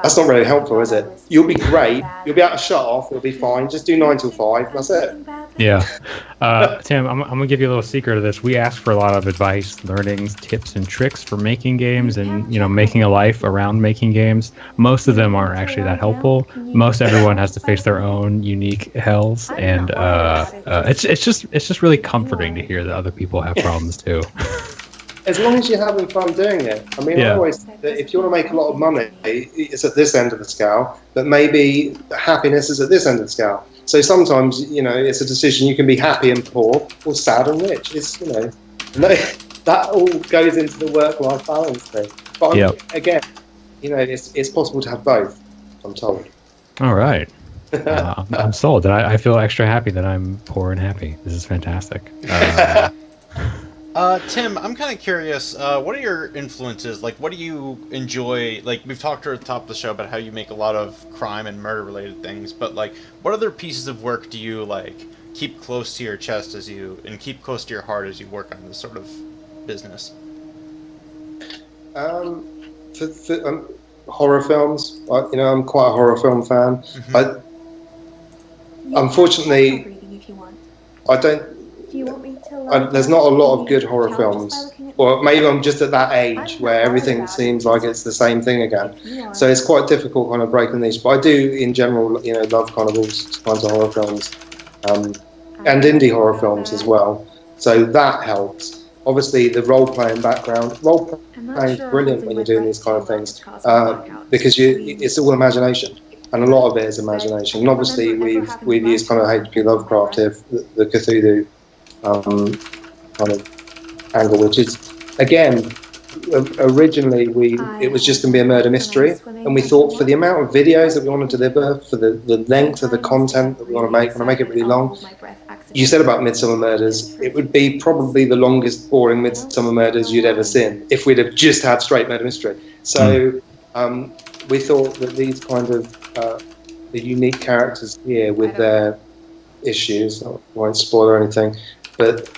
That's not really helpful, is it? You'll be great, you'll be able to shut off, you'll be fine, just do 9 till 5, that's it. Yeah. Tim, I'm going to give you a little secret of this. We ask for a lot of advice, learnings, tips, and tricks for making games and, making a life around making games. Most of them aren't actually that helpful. Most everyone has to face their own unique hells, and it's just really comforting to hear that other people have problems too. As long as you're having fun doing it. I mean, I always say that if you want to make a lot of money, it's at this end of the scale, but maybe happiness is at this end of the scale. So sometimes, it's a decision. You can be happy and poor, or sad and rich. It's, that all goes into the work-life balance thing. But again, it's possible to have both, I'm told. All right. I'm sold. I feel extra happy that I'm poor and happy. This is fantastic. Tim, I'm kind of curious, what are your influences? Like, what do you enjoy? Like, we've talked at the top of the show about how you make a lot of crime and murder-related things, but, what other pieces of work do you, keep close to your chest and keep close to your heart as you work on this sort of business? Horror films. I'm quite a horror film fan. Mm-hmm. Unfortunately, I don't... there's not a lot of good horror films, or maybe I'm just at that age where everything seems like it's the same thing again. So it's quite difficult kind of breaking the niche. But I do, in general, love kind of all kinds of horror films, and indie horror films as well. So that helps. Obviously, the role-playing background. Role-playing is brilliant when you're doing these kind of things because it's all imagination. And a lot of it is imagination. And obviously, we've used kind of H.P. Lovecraft here, the Cthulhu kind of angle, which is, again, originally it was just going to be a murder mystery, and we thought for the amount of videos that we want to deliver, for the length of the content that we want to make it really long. You said about Midsummer Murders, it would be probably the longest, boring Midsummer Murders you'd ever seen if we'd have just had straight murder mystery. So we thought that these kind of the unique characters here with their issues, I won't spoil anything, but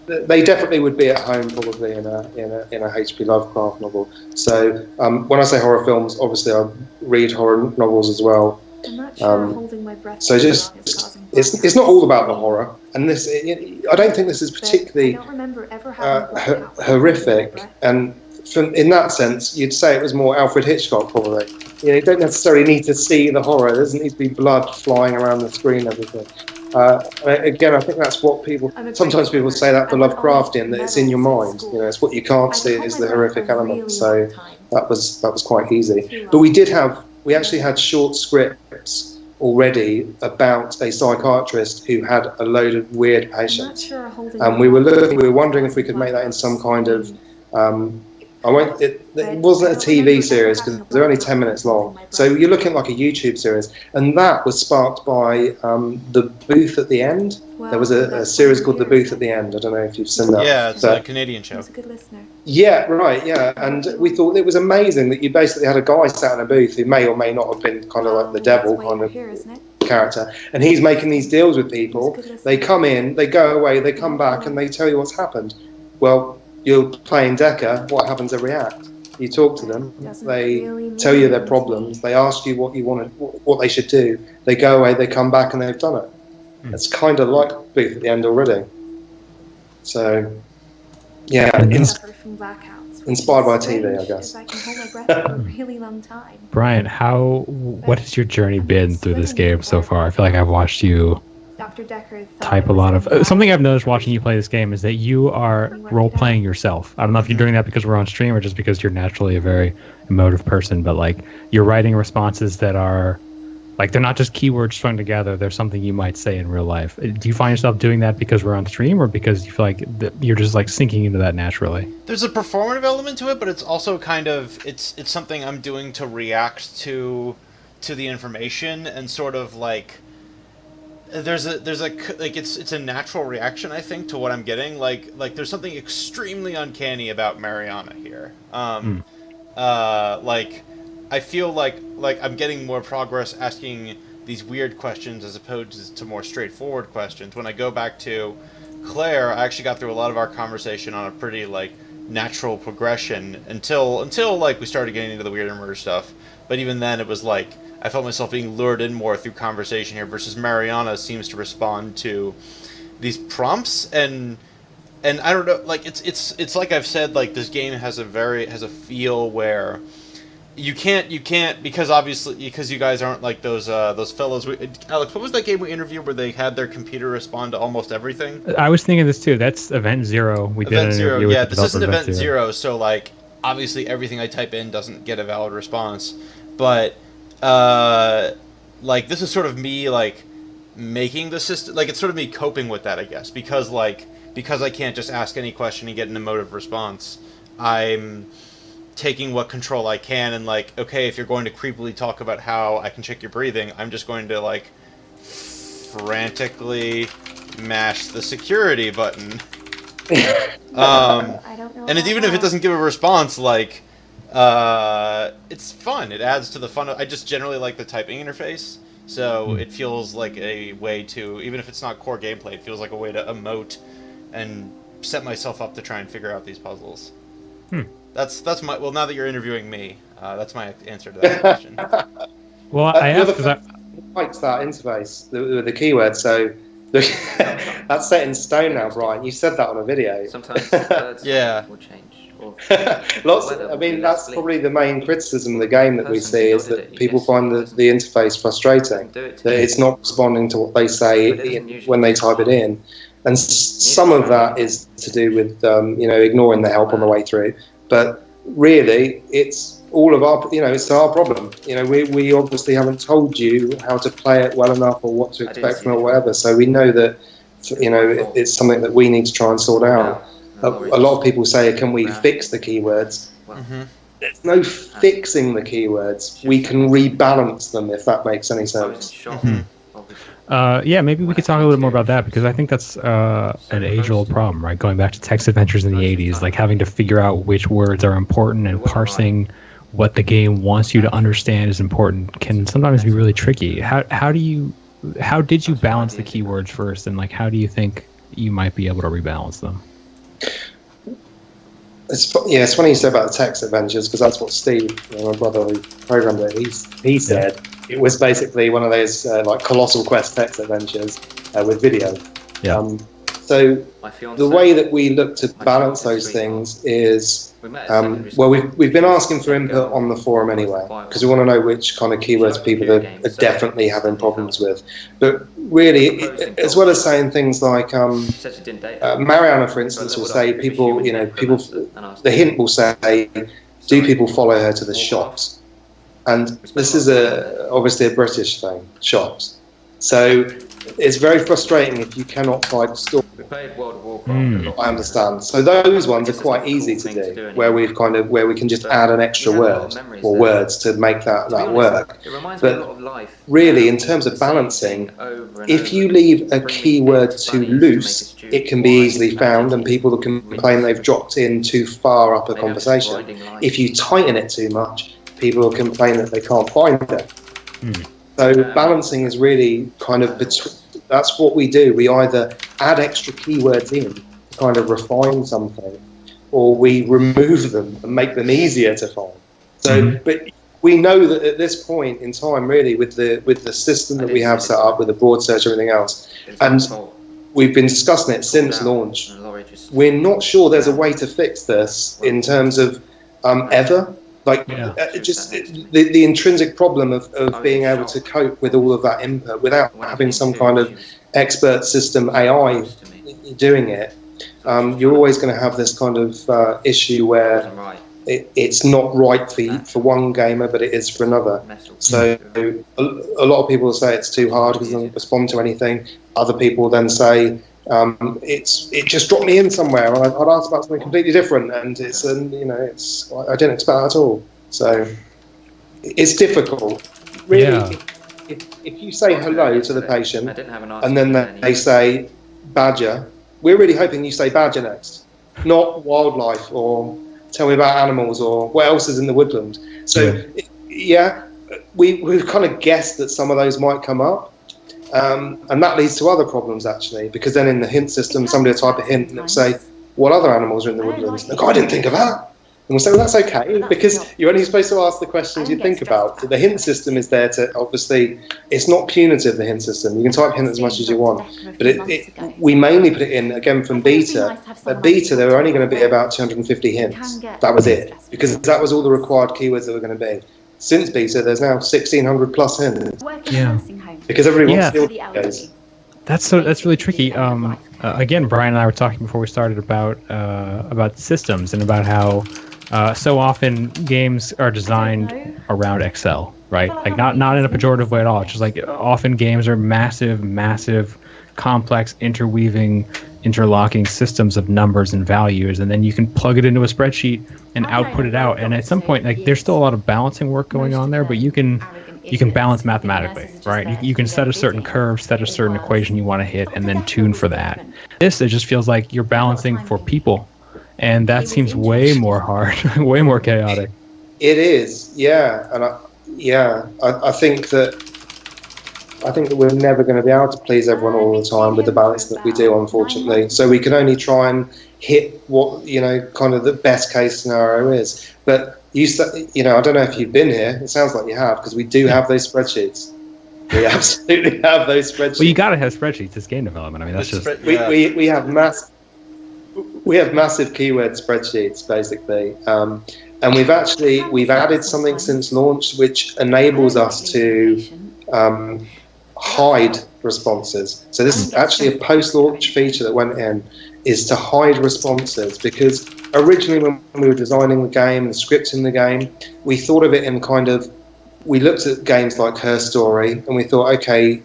they definitely would be at home probably in a H.P. Lovecraft novel. So when I say horror films, obviously I read horror novels as well. So it's not all about the horror, and I don't think this is particularly horrific. And in that sense, you'd say it was more Alfred Hitchcock, probably. You don't necessarily need to see the horror. There doesn't need to be blood flying around the screen and everything. Again, I think that's what sometimes people say that for Lovecraftian, that it's in your mind. It's what you can't see is the horrific element. So that was quite easy. But we actually had short scripts already about a psychiatrist who had a load of weird patients. And we were wondering if we could make that in some kind of it wasn't a TV series because they're only 10 minutes long. So you're looking at like a YouTube series, and that was sparked by The Booth at the End. There was a series called The Booth at the End. I don't know if you've seen that. Yeah, it's a Canadian show. He's a good listener. Yeah, right, yeah. And we thought it was amazing that you basically had a guy sat in a booth who may or may not have been kind of like the devil kind of character, and he's making these deals with people. They come in, they go away, they come back, and they tell you what's happened. Well, you're playing Decker, what happens every act? You talk to them, they tell you their problems, they ask you what they should do, they go away, they come back, and they've done it. It's kind of like Booth at the End already. So, yeah, inspired by TV, I guess. I can hold my breath for a really long time. Brian, what has your journey been through this game so far? I feel like I've watched you Dr. Decker type a lot of something I've noticed watching you play this game is that you are role-playing yourself. I don't know if you're doing that because we're on stream or just because you're naturally a very emotive person, but like you're writing responses that are like they're not just keywords strung together, they're something you might say in real life. Do you find yourself doing that because we're on stream or because you feel like you're just like sinking into that naturally? There's a performative element to it, but it's also kind of it's something I'm doing to react to the information and sort of like there's a like it's a natural reaction, I think, to what I'm getting. Like there's something extremely uncanny about Mariana here. Like I feel like I'm getting more progress asking these weird questions as opposed to more straightforward questions. When I go back to Claire, I actually got through a lot of our conversation on a pretty like natural progression until like we started getting into the weird and murder stuff. But even then, it was like I felt myself being lured in more through conversation here, versus Mariana seems to respond to these prompts and I don't know, like it's like I've said, like this game has a feel where you can't because you guys aren't like those fellows. Alex, what was that game we interviewed where they had their computer respond to almost everything? I was thinking this too. That's Event Zero. We did an interview with the this isn't developer Event Zero, so like obviously everything I type in doesn't get a valid response, but like this is sort of me like making the system, like it's sort of me coping with that, I guess, because I can't just ask any question and get an emotive response. I'm taking what control I can and like, okay, if you're going to creepily talk about how I can check your breathing, I'm just going to like frantically mash the security button. I don't know, and even if it doesn't give a response, like it's fun. It adds to the fun. I just generally like the typing interface, so it feels like a way to, even if it's not core gameplay, it feels like a way to emote and set myself up to try and figure out these puzzles. That's my, well, now that you're interviewing me, that's my answer to that question. Well, I asked because I liked that interface with the keyword, so that's set in stone now, Brian. You said that on a video. Sometimes words will change. I mean, that's probably the main criticism of the game that we see, is that people find the interface frustrating, that it's not responding to what they say when they type it in. And some of that is to do with ignoring the help on the way through. But really, it's all of our, it's our problem. We obviously haven't told you how to play it well enough or what to expect from it or whatever. So we know that, it's something that we need to try and sort out. A lot of people say, can we fix the keywords? There's no fixing the keywords. We can rebalance them, if that makes any sense. Yeah, maybe we could talk a little more about that, because I think that's an age-old problem, right? Going back to text adventures in the 80s, like having to figure out which words are important and parsing what the game wants you to understand is important can sometimes be really tricky. How did you balance the keywords first, and like how do you think you might be able to rebalance them? It's funny you say about the text adventures, because that's what Steve, my brother who programmed it, he said it was basically one of those like Colossal Quest text adventures with video. So the way that we look to balance those things is Well, we've been asking for input on the forum anyway, because we want to know which kind of keywords people are definitely having problems with. But really, as well as saying things like Mariana, for instance, will say people, the hint will say, do people follow her to the shops? And this is obviously a British thing, shops. So it's very frustrating if you cannot find a store. We played World of Warcraft. I understand. So those ones are quite easy to do, where we can just add an extra word or words to make that work. But really, in terms of balancing, if you leave a keyword too loose, it can be easily found, and people will complain they've dropped in too far up a conversation. If you tighten it too much, people will complain that they can't find it. So balancing is really kind of that's what we do. We either add extra keywords in to kind of refine something, or we remove them and make them easier to find. So, but we know that at this point in time, really, with the system that we have set up, with the broad search and everything else, and we've been discussing it since launch, we're not sure there's a way to fix this in terms of ever. Like, just the intrinsic problem of being able to cope with all of that input without having some kind of expert system AI doing it. You're always going to have this kind of issue where it's not right for one gamer, but it is for another. So a lot of people say it's too hard because it doesn't respond to anything. Other people then say it just dropped me in somewhere. I'd asked about something completely different, and I didn't expect that at all. So it's difficult. Really, if you say hello to the patient and then they say badger, we're really hoping you say badger next, not wildlife or tell me about animals or what else is in the woodland. So we've kind of guessed that some of those might come up. And that leads to other problems, actually, because then in the hint system, somebody will type a hint and it'll say, what other animals are in the woodlands? Like, I didn't think of that. And we'll say, well, that's okay, because you're only supposed to ask the questions you think about. The hint system is there to, obviously, it's not punitive, the hint system. You can type hint as much as you want. But we mainly put it in, again, from beta. At beta, there were only going to be about 250 hints. That was it, because that was all the required keywords that were going to be. Since beta, there's now 1,600 plus hints. Because everybody wants to deal with those. That's really tricky. Again, Brian and I were talking before we started about systems and about how so often games are designed around Excel, right? Like not in a pejorative way at all. It's just like often games are massive, complex, interlocking systems of numbers and values, and then you can plug it into a spreadsheet and output it out. And at some point, like there's still a lot of balancing work going on there, but you can balance mathematically, right? You can set a certain curve, set a certain equation you want to hit, and then tune for that. It just feels like you're balancing for people, and that seems way more hard, way more chaotic. It is, yeah, and I think that we're never going to be able to please everyone all the time with the balance that we do, unfortunately. So we can only try and hit what kind of the best case scenario is. But I don't know if you've been here. It sounds like you have, because we do have those spreadsheets. We absolutely have those spreadsheets. Well, you got to have spreadsheets. It's game development. I mean, that's just we have massive keyword spreadsheets, basically, and we've added something since launch which enables us to hide responses. So this is actually a post-launch feature that went in, is to hide responses, because originally when we were designing the game and scripting the game, we thought of it in we looked at games like Her Story and we thought, okay,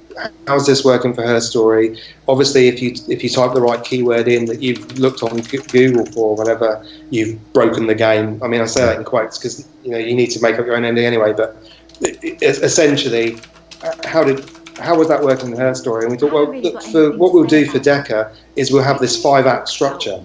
how's this working for Her Story? Obviously, if you type the right keyword in that you've looked on Google for, whatever, you've broken the game. I mean, I say that in quotes because you need to make up your own ending anyway. But essentially, how was that working in Her Story? And we thought, well, look, for what we'll do for Deca is we'll have this 5-act structure.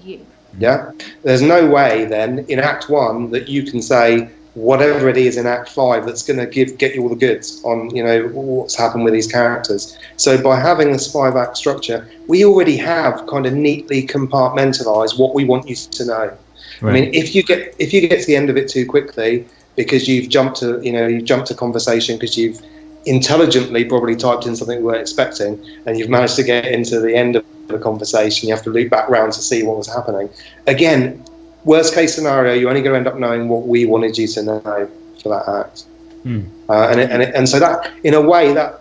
Yeah, there's no way then in Act 1 that you can say whatever it is in Act 5 that's going to get you all the goods on what's happened with these characters. So by having this 5-act structure, we already have kind of neatly compartmentalized what we want you to know. Right. I mean, if you get to the end of it too quickly because you've jumped to conversation because you've intelligently probably typed in something we weren't expecting, and you've managed to get into the end of the conversation, you have to loop back round to see what was happening. Again, worst case scenario, you're only going to end up knowing what we wanted you to know for that act. And so that, in a way, that,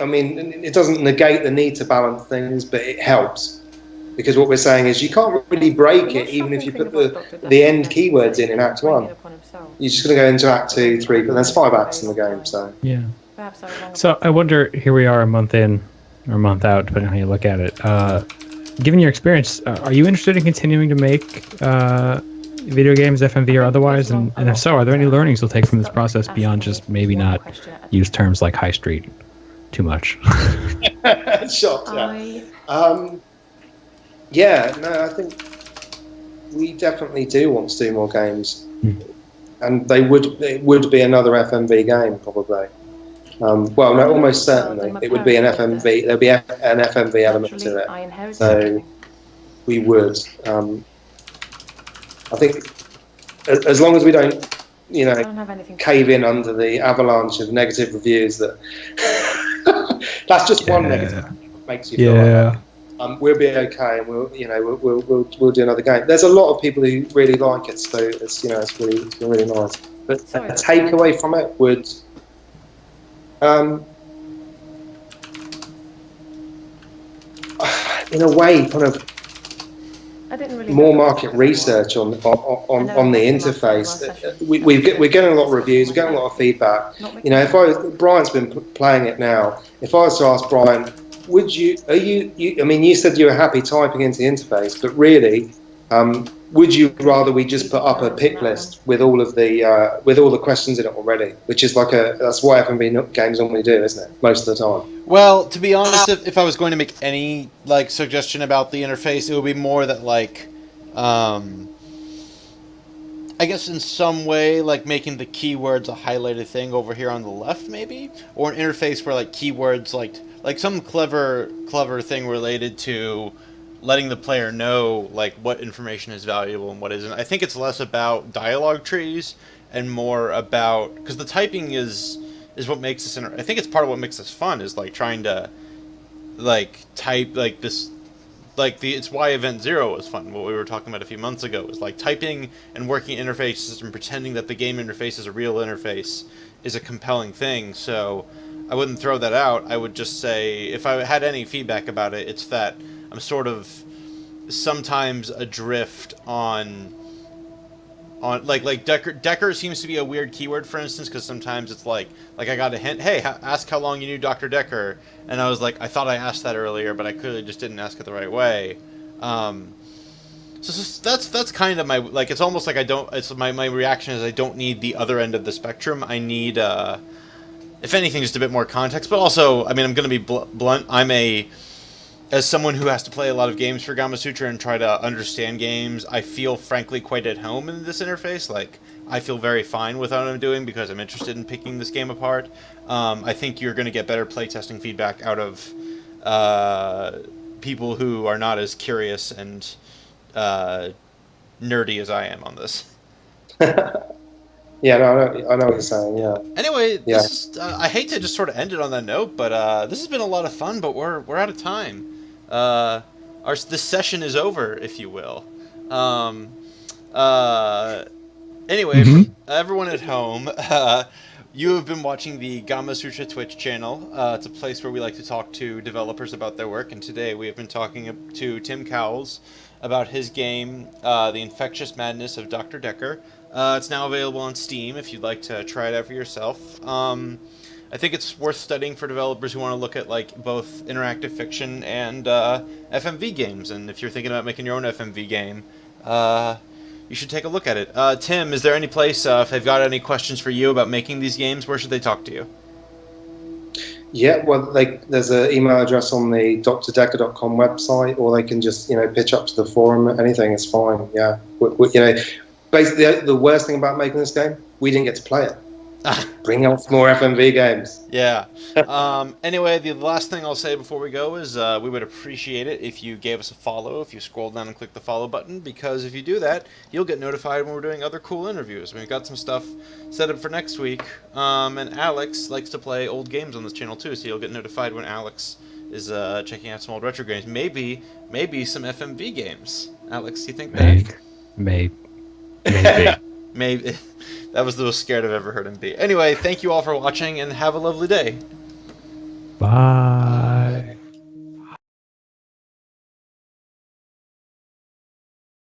I mean, it doesn't negate the need to balance things, but it helps. Because what we're saying is you can't really break it, even if you put the end keywords in Act 1. You're just going to go into Act 2, 3, but there's 5 acts in the game, so... Yeah. So I wonder, here we are a month in, or a month out, depending on how you look at it. Given your experience, are you interested in continuing to make video games, FMV or otherwise? And if so, are there any learnings you'll take from this process beyond just maybe not use terms like high street too much? Shocked, yeah. I think we definitely do want to do more games. And it would be another FMV game, probably. Well, no, almost certainly. It would be an FMV. There'd be an FMV element to it. So we would. I think as long as we don't, cave in under the avalanche of negative reviews that that's just one negative that makes you feel like that. We'll be okay, and we'll do another game. There's a lot of people who really like it, so it's it's really nice. But a takeaway from it would. In a way, kind of more market research on the interface. We're getting a lot of reviews, we're getting a lot of feedback. Brian's been playing it now. If I was to ask Brian, I mean, you said you were happy typing into the interface, but really, would you rather we just put up a pick list with all of the questions in it already, which is that's what FMV games normally do, isn't it? Most of the time. Well, to be honest, if I was going to make any suggestion about the interface, it would be more that I guess in some way making the keywords a highlighted thing over here on the left, maybe, or an interface where keywords like some clever thing related to letting the player know what information is valuable and what isn't. I think it's less about dialogue trees and more about, because the typing is what makes this. I think it's part of what makes this fun is trying to type this. It's why Event Zero was fun. What we were talking about a few months ago is typing and working interfaces and pretending that the game interface is a real interface is a compelling thing. So I wouldn't throw that out. I would just say, if I had any feedback about it, it's that I'm sort of sometimes adrift on Decker seems to be a weird keyword, for instance, because sometimes it's like I got a hint, hey, ask how long you knew Dr. Decker, and I was like, I thought I asked that earlier, but I clearly just didn't ask it the right way. So that's kind of my, it's almost like I don't, it's my reaction is I don't need the other end of the spectrum. I need, if anything, just a bit more context, but also, I mean, I'm going to be blunt, as someone who has to play a lot of games for Gamasutra and try to understand games, I feel frankly quite at home in this interface. I feel very fine with what I'm doing because I'm interested in picking this game apart. I think you're going to get better playtesting feedback out of people who are not as curious and nerdy as I am on this. Yeah, no, I know what you're saying, yeah. Anyway, I hate to just sort of end it on that note, but this has been a lot of fun, but we're out of time. This session is over, if you will. Anyway, for everyone at home, you have been watching the Gamasutra Twitch channel. It's a place where we like to talk to developers about their work, and today we have been talking to Tim Cowles about his game, The Infectious Madness of Dr. Decker. It's now available on Steam if you'd like to try it out for yourself. I think it's worth studying for developers who want to look at both interactive fiction and FMV games. And if you're thinking about making your own FMV game, you should take a look at it. Tim, is there any place, if they've got any questions for you about making these games, where should they talk to you? Yeah, well, there's an email address on the drdecker.com website, or they can just pitch up to the forum. Anything is fine. Yeah, basically the worst thing about making this game, we didn't get to play it. Bring out more FMV games. Yeah. Anyway, the last thing I'll say before we go is we would appreciate it if you gave us a follow, if you scroll down and click the follow button, because if you do that, you'll get notified when we're doing other cool interviews. We've got some stuff set up for next week, and Alex likes to play old games on this channel too, so you'll get notified when Alex is checking out some old retro games. Maybe some FMV games. Alex, do you think Maybe. that? Maybe. Maybe. That was the most scared I've ever heard him be. Anyway, thank you all for watching, and have a lovely day. Bye.